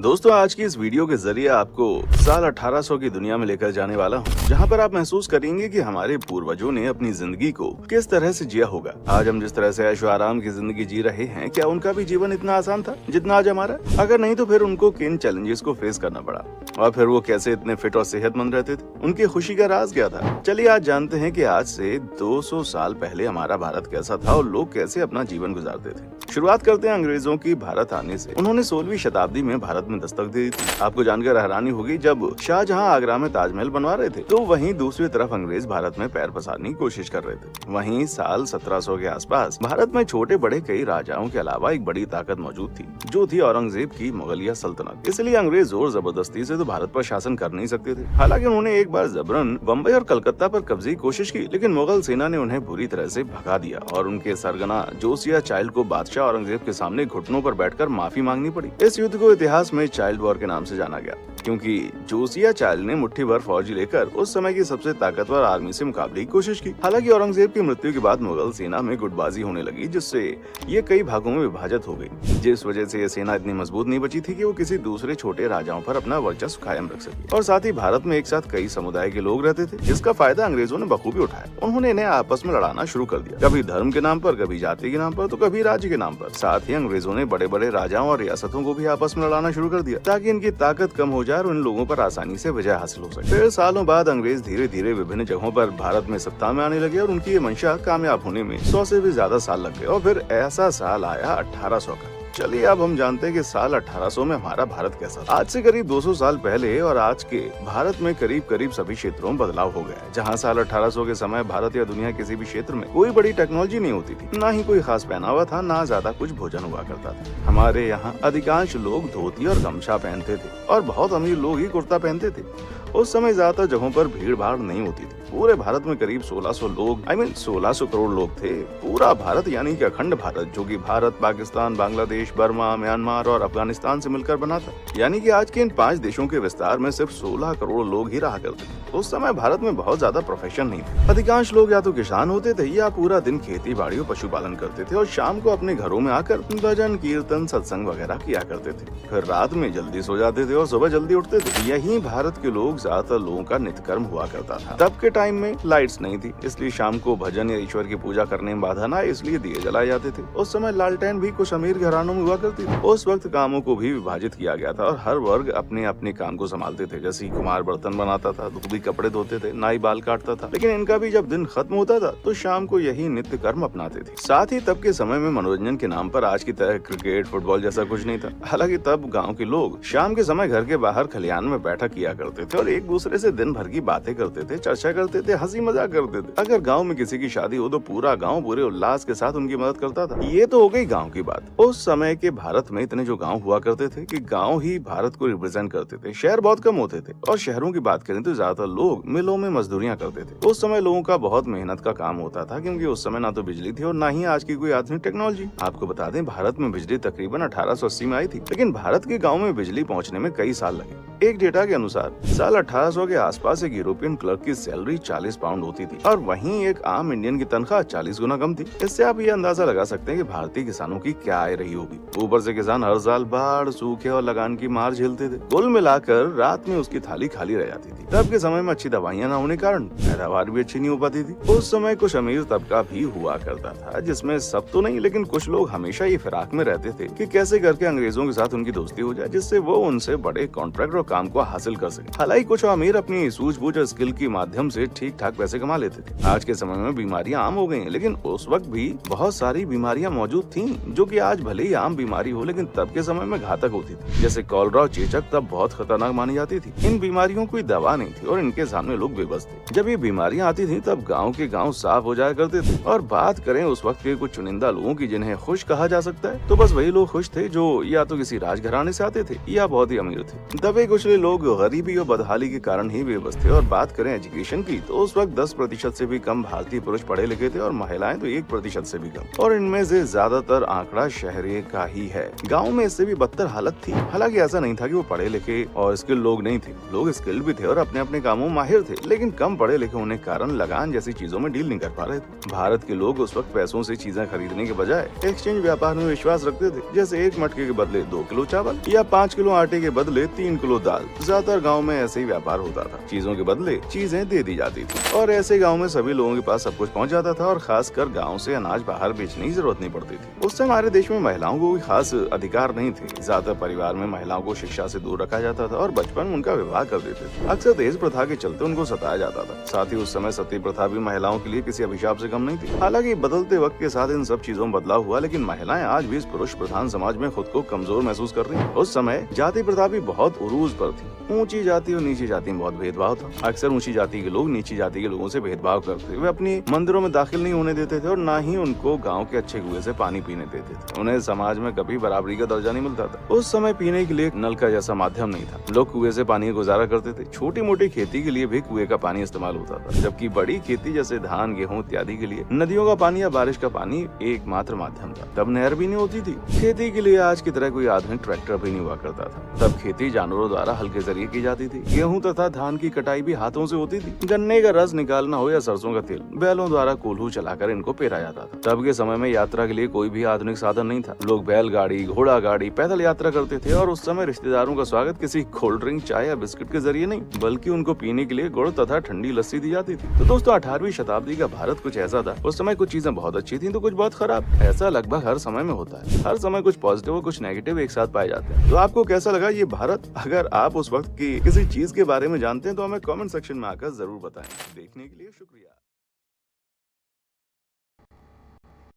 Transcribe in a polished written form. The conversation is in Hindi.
दोस्तों, आज की इस वीडियो के जरिए आपको साल 1800 की दुनिया में लेकर जाने वाला हूँ, जहाँ पर आप महसूस करेंगे कि हमारे पूर्वजों ने अपनी जिंदगी को किस तरह से जिया होगा। आज हम जिस तरह से ऐशो आराम की जिंदगी जी रहे हैं, क्या उनका भी जीवन इतना आसान था जितना आज हमारा? अगर नहीं तो फिर उनको किन चैलेंजेस को फेस करना पड़ा, और फिर वो कैसे इतने फिट और सेहतमंद रहते थे? उनकी खुशी का राज क्या था? चलिए आज जानते हैं कि आज से 200 साल पहले हमारा भारत कैसा था और लोग कैसे अपना जीवन गुजारते थे। शुरुआत करते हैं अंग्रेजों की भारत आने से। उन्होंने 16वीं शताब्दी में भारत में दस्तक दी थी। आपको जानकर हैरानी होगी, जब शाहजहां आगरा में ताजमहल बनवा रहे थे, तो वहीं दूसरी तरफ अंग्रेज भारत में पैर पसारने की कोशिश कर रहे थे। वहीं साल 1700 के आसपास भारत में छोटे बड़े कई राजाओं के अलावा एक बड़ी ताकत मौजूद थी, जो थी औरंगजेब की मुगलिया सल्तनत। इसलिए अंग्रेज जोर जबरदस्ती से तो भारत पर शासन कर नहीं सकते थे। हालांकि उन्होंने एक बार जबरन बम्बई और कलकत्ता पर कब्जे की कोशिश की, लेकिन मुगल सेना ने उन्हें बुरी तरह से भगा दिया और उनके सरगना जोसिया चाइल्ड को बादशाह औरंगजेब के सामने घुटनों पर बैठकर माफी मांगनी पड़ी। इस युद्ध को इतिहास में चाइल्ड वॉर के नाम से जाना गया, क्योंकि जोसिया चाइल्ड ने मुट्ठी भर फौज लेकर उस समय की सबसे ताकतवर आर्मी से मुकाबले की कोशिश की। हालांकि औरंगजेब की मृत्यु के बाद मुगल सेना में गुटबाजी होने लगी, जिससे ये कई भागों में विभाजित हो गई, जिस वजह से ये सेना इतनी मजबूत नहीं बची थी कि वो किसी दूसरे छोटे राजाओं पर अपना वर्चस्व कायम रख सके। और साथ ही भारत में एक साथ कई समुदाय के लोग रहते थे, जिसका फायदा अंग्रेजों ने बखूबी उठाया। उन्होंने इन्हें आपस में लड़ाना शुरू कर दिया, कभी धर्म के नाम पर, कभी जाति के नाम पर, तो कभी राज्य के नाम पर। साथ ही अंग्रेजों ने बड़े बड़े राजाओं और रियासतों को भी आपस में लड़ाना शुरू कर दिया, ताकि इनकी ताकत कम हो जाए और इन लोगों पर आसानी से विजय हासिल हो सके। फिर सालों बाद अंग्रेज धीरे धीरे विभिन्न जगहों पर भारत में सत्ता में आने लगे और उनकी ये मंशा कामयाब होने में 100 से भी ज्यादा साल लग गए। और फिर ऐसा साल आया 1800 का। चलिए अब हम जानते हैं कि साल 1800 में हमारा भारत कैसा था। आज से करीब 200 साल पहले और आज के भारत में करीब करीब सभी क्षेत्रों में बदलाव हो गया है। जहां साल 1800 के समय भारत या दुनिया किसी भी क्षेत्र में कोई बड़ी टेक्नोलॉजी नहीं होती थी, ना ही कोई खास पहनावा था, ना ज्यादा कुछ भोजन हुआ करता था। हमारे यहाँ अधिकांश लोग धोती और गमछा पहनते थे और बहुत अमीर लोग ही कुर्ता पहनते थे। उस समय ज्यादातर जगहों पर भीड़ भाड़ नहीं होती थी। पूरे भारत में करीब 1600 लोग 1600 करोड़ लोग थे। पूरा भारत यानी कि अखंड भारत, जो कि भारत, पाकिस्तान, बांग्लादेश, बर्मा, म्यांमार और अफगानिस्तान से मिलकर बना था। यानी कि आज के इन 5 देशों के विस्तार में सिर्फ 16 करोड़ लोग ही रहा करते थे। उस समय भारत में बहुत ज्यादा प्रोफेशन नहीं थे। अधिकांश लोग या तो किसान होते थे या पूरा दिन खेती बाड़ी और पशुपालन करते थे और शाम को अपने घरों में आकर भजन कीर्तन सत्संग वगैरह किया करते थे। फिर रात में जल्दी सो जाते थे और सुबह जल्दी उठते थे। यही भारत के लोग ज्यादातर लोगों का नित्य कर्म हुआ करता था। तब के टाइम में लाइट्स नहीं थी, इसलिए शाम को भजन या ईश्वर की पूजा करने में बाधा ना, इसलिए दिए जलाए जाते थे। उस समय लालटेन भी कुछ अमीर घरानों में हुआ करती थी। उस वक्त कामों को भी विभाजित किया गया था और हर वर्ग अपने अपने काम को संभालते थे। जैसे कुम्हार बर्तन बनाता था, धोबी कपड़े धोते थे, नाई बाल काटता था। लेकिन इनका भी जब दिन खत्म होता था तो शाम को यही नित्य कर्म अपनाते थे। साथ ही तब के समय में मनोरंजन के नाम पर आज की तरह क्रिकेट, फुटबॉल जैसा कुछ नहीं था। हालांकि तब गाँव के लोग शाम के समय घर के बाहर खलिहान में बैठक किया करते थे और एक दूसरे से दिन भर की बातें करते थे, चर्चा करते थे, हंसी मजाक करते थे। अगर गांव में किसी की शादी हो तो पूरा गांव पूरे उल्लास के साथ उनकी मदद करता था। ये तो हो गई गांव की बात। उस समय के भारत में इतने जो गांव हुआ करते थे कि गांव ही भारत को रिप्रेजेंट करते थे। शहर बहुत कम होते थे और शहरों की बात करें तो ज्यादातर लोग मिलों में मजदूरियां करते थे। उस समय लोगों का बहुत मेहनत का काम होता था, क्योंकि उस समय ना तो बिजली थी और ना ही आज की कोई आधुनिक टेक्नोलॉजी। आपको बता दें, भारत में बिजली तकरीबन 1880 में आई थी, लेकिन भारत के गाँव में बिजली पहुँचने में कई साल लगे। एक डेटा के अनुसार साल 1800 के आसपास एक यूरोपियन क्लर्क की सैलरी 40 पाउंड होती थी और वहीं एक आम इंडियन की तनख्वाह 40 गुना कम थी। इससे आप ये अंदाजा लगा सकते हैं कि भारतीय किसानों की क्या आय रही होगी। ऊपर से किसान हर साल बाढ़, सूखे और लगान की मार झेलते थे। कुल मिलाकर रात में उसकी थाली खाली रह जाती थी। तब के समय में अच्छी दवाइयां न होने के कारण पैदावार भी अच्छी नहीं हो पाती थी। उस समय कुछ अमीर तबका भी हुआ करता था, जिसमें सब तो नहीं लेकिन कुछ लोग हमेशा ये फिराक में रहते थे कि कैसे करके अंग्रेजों के साथ उनकी दोस्ती हो जाए, जिससे वो उनसे बड़े कॉन्ट्रैक्ट और काम को हासिल कर सके। हालांकि कुछ अमीर अपनी सूझबूझ और स्किल के माध्यम से ठीक ठाक पैसे कमा लेते थे। आज के समय में बीमारियां आम हो गई हैं, लेकिन उस वक्त भी बहुत सारी बीमारियां मौजूद थीं, जो कि आज भले ही आम बीमारी हो, लेकिन तब के समय में घातक होती थी। जैसे कॉलरा और चेचक तब बहुत खतरनाक मानी जाती थी। इन बीमारियों की दवा नहीं थी और इनके सामने लोग बेबस थे। जब ये बीमारियां आती थी तब गाँव के गाँव साफ हो जाया करते थे। और बात करें उस वक्त के कुछ चुनिंदा लोगों की जिन्हें खुश कहा जा सकता है, तो बस वही लोग खुश थे जो या तो किसी राजघराने से आते थे या बहुत ही अमीर थे। दबे कुछ कुचले लोग गरीबी और बदहाली के कारण ही बेबस थे। और बात करें एजुकेशन की तो उस वक्त 10% से भी कम भारतीय पुरुष पढ़े लिखे थे और महिलाएं तो 1% से भी कम। और इनमें से ज्यादातर आंकड़ा शहरी का ही है। गाँव में इससे भी बदतर हालत थी। हालांकि ऐसा नहीं था कि वो पढ़े लिखे और स्किल लोग नहीं थे, लोग स्किल्ड भी थे और अपने अपने कामों में माहिर थे, लेकिन कम पढ़े लिखे होने के कारण लगान जैसी चीजों में डील नहीं कर पा रहे थे। भारत के लोग उस वक्त पैसों से चीजें खरीदने के बजाय एक्सचेंज व्यापार में विश्वास रखते थे। जैसे एक मटके के बदले 2 किलो चावल या 5 किलो आटे के बदले 3 किलो दाल। ज्यादातर गाँव में ऐसे ही व्यापार होता था, चीजों के बदले चीजें दे दी जाती थी और ऐसे गाँव में सभी लोगों के पास सब कुछ पहुँच जाता था और खासकर गाँव से अनाज बाहर बेचने की जरूरत नहीं पड़ती थी। उस समय हमारे देश में महिलाओं को कोई खास अधिकार नहीं थे। ज्यादातर परिवार में महिलाओं को शिक्षा से दूर रखा जाता था और बचपन में उनका विवाह कर देते थे। अक्सर दहेज प्रथा के चलते उनको सताया जाता था। साथ ही उस समय सती प्रथा भी महिलाओं के लिए किसी अभिशाप से कम नहीं थी। हालांकि बदलते वक्त के साथ इन सब चीजों में बदलाव हुआ, लेकिन महिलाएं आज भी इस पुरुष प्रधान समाज में खुद को कमजोर महसूस कर रही हैं। उस समय जाति प्रथा भी बहुत उरूज पर थी। ऊंची जाति और नीची जाति में बहुत भेदभाव था। अक्सर ऊंची जाति के लोग नीची जाति के लोगों से भेदभाव करते। वे अपनी मंदिरों में दाखिल नहीं होने देते थे और न ही उनको गाँव के अच्छे कुएं से पानी पीने देते थे। उन्हें समाज में कभी बराबरी का दर्जा नहीं मिलता था। उस समय पीने के लिए नल का जैसा माध्यम नहीं था। लोग कुएं से पानी गुजारा करते थे। छोटी मोटी खेती के लिए भी कुएं का पानी इस्तेमाल होता था, जबकि बड़ी खेती जैसे धान गेहूं इत्यादि के लिए नदियों का पानी या बारिश का पानी एकमात्र माध्यम था। तब नहर भी नहीं होती थी। खेती के लिए आज की तरह कोई आधुनिक ट्रैक्टर भी नहीं हुआ करता था। तब खेती जानवरों द्वारा हल के जरिए की जाती थी। गेहूं तथा धान की कटाई भी हाथों से होती थी। गन्ने का रस निकालना हो या सरसों का तेल, बैलों द्वारा कोल्हू चलाकर इनको पेरा जाता था। तब के समय में यात्रा के लिए कोई भी आधुनिक साधन नहीं था। लोग बैलगाड़ी, घोड़ा गाड़ी, पैदल यात्रा करते थे और उस समय रिश्तेदारों का स्वागत किसी कोल्ड ड्रिंक, चाय या बिस्किट के जरिए नहीं, बल्कि उनको पीने के लिए गुड़ तथा ठंडी लस्सी दी जाती थी। तो दोस्तों, 18वीं शताब्दी का भारत कुछ ऐसा था। उस समय कुछ चीजें बहुत अच्छी थी तो कुछ बहुत खराब। ऐसा लगभग हर समय में होता है। हर समय कुछ पॉजिटिव और कुछ नेगेटिव एक साथ पाए जाते हैं। तो आपको कैसा लगा ये भारत? अगर आप उस वक्त की किसी चीज के बारे में जानते हैं तो हमें कमेंट सेक्शन में आकर जरूर बताएं। देखने के लिए शुक्रिया।